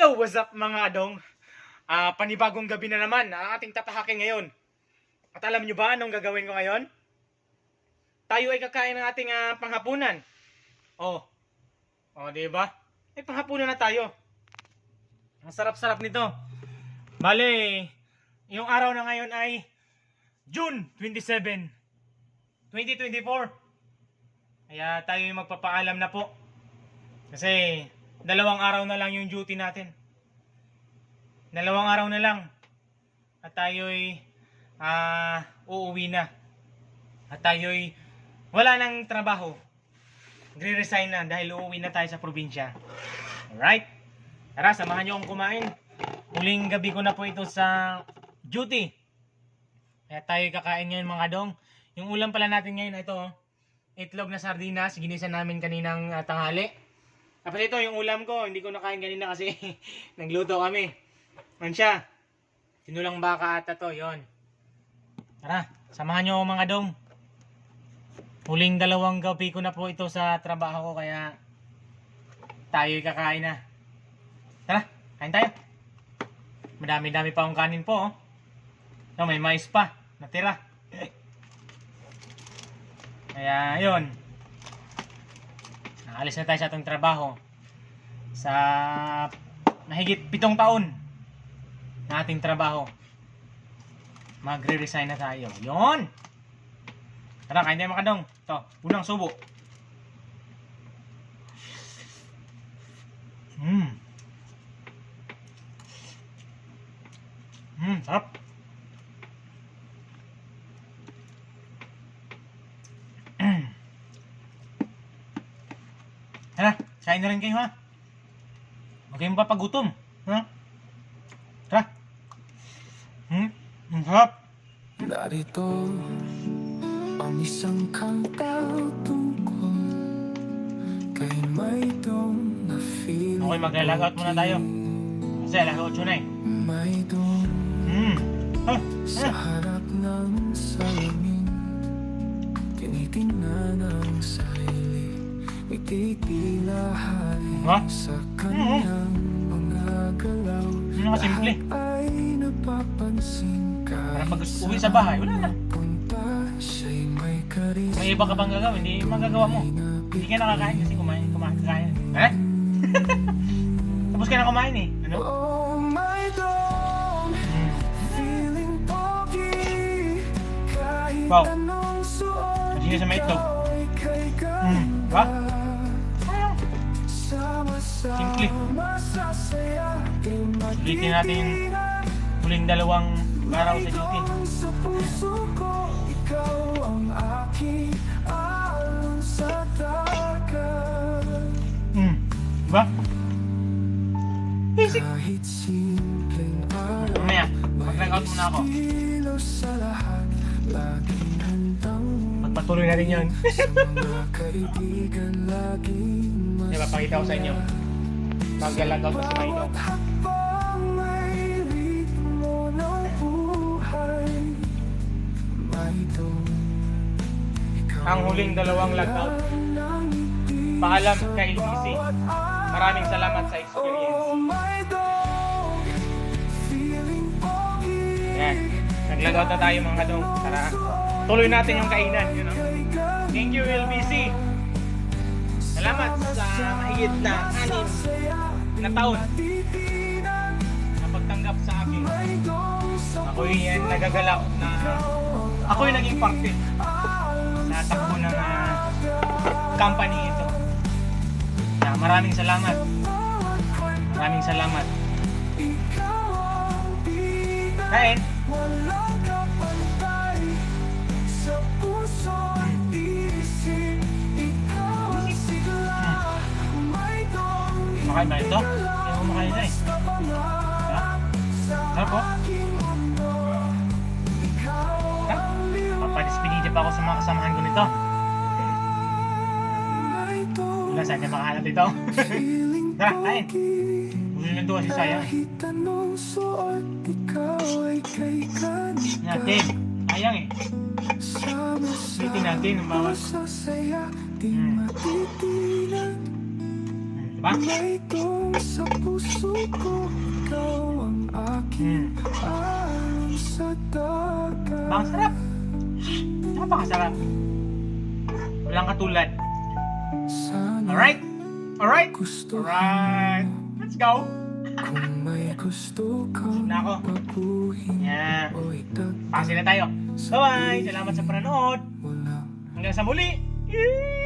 Hello, what's up mga adong? Panibagong gabi na naman ang ating tatahakin ngayon. At alam nyo ba anong gagawin ko ngayon? Tayo ay kakain ng ating panghapunan. Oh, di ba? Ay panghapunan na tayo. Ang sarap-sarap nito. Bale, yung araw na ngayon ay June 27, 2024. Kaya tayo ay magpapaalam na po. Kasi 2 araw na lang yung duty natin. 2 araw na lang. At tayo'y uuwi na. At tayo'y wala nang trabaho. Nagre-resign na dahil uuwi na tayo sa probinsya. Alright? Tara, samahan nyo akong kumain. Huling gabi ko na po ito sa duty. Kaya tayo'y kakain ngayon mga dong. Yung ulam pala natin ngayon ito, itlog na sardinas. Ginisa namin kaninang tanghali. Tapos ito yung ulam ko, hindi ko nakain kanina kasi nagluto kami. Ano siya? Tinulang baka ata to, yon. Tara, samahan nyo mga dong. Huling 2 gabi ko na po ito sa trabaho ko kaya tayo'y kakain na. Tara, kain tayo. Madami-dami pa akong kanin po. No, may mais pa, natira. Kaya yun. Naalis na tayo sa atong trabaho sa mahigit 7 taon na ating trabaho. Magre-resign na tayo. Yon. Tara, kain tayo mga kadong. Ito, unang subo. Sarap. Tara, kain na rin kayo ha. Huwag kayong papagutom. Ha? Tara. Ang sarap. Narito ang isang kanta tungkol kay Maydong na feeling. Okay, mag-log-out muna tayo. Kasi alas 8 na eh. Maydong sa harap ng salamin, tinitingnan ang sarili. Ititilahay sa kanyang mga galaw. Simple. Ay napapansin Para pag uwi sa bahay, wala na. May iba ka bang gagawin? Hindi magagawa mo. Hindi ka nakakain kasi kumain. Eh? Tapos ka na kumain eh. Ano? Oh my God, feeling pogi. Wow. Masina sa may itlog. Diba? Simple. Sulitin natin yung huling 2 araw sa duty. Diba? Basic. Mamaya, mag-log-out muna ako. Magpatuloy na rin yun. Diba, pakita ko sa inyo. Mag-log-out na si Maydong. Ang huling 2 logout. Paalam kay LBC. Maraming salamat sa experience. Yan. Nag-logout na tayo mga kadong. Tara. Tuloy natin yung kainan. You know? Thank you LBC. Salamat sa mahigit na 6 na taon na pagtanggap sa akin. Ako'y nagagalak na ako'y naging parte sa takbo ng company ito. Maraming salamat. Maraming salamat. Kain. Makain ba ito? Hindi mo makain na eh. Sarap po. Papadispinida pa ako sa mga kasamahan ko nito. Wala saan niya makahanap ito. Tara, kain. Gusto nyo doon si Sayang. Natin. Sayang eh. Ulitin natin ang bawat. Diba? May dong sa puso ko, ikaw ang aking alon sa dagat. Ang sarap. Napakasarap. Walang katulad. Sana Alright? Alright? gusto Alright. Let's go. kung may gusto kang Na ako. baguhin Yeah. o itagpag Pasi na tayo. Bye-bye. Salamat sa panonood. mo lang. Hanggang sa muli. Yee!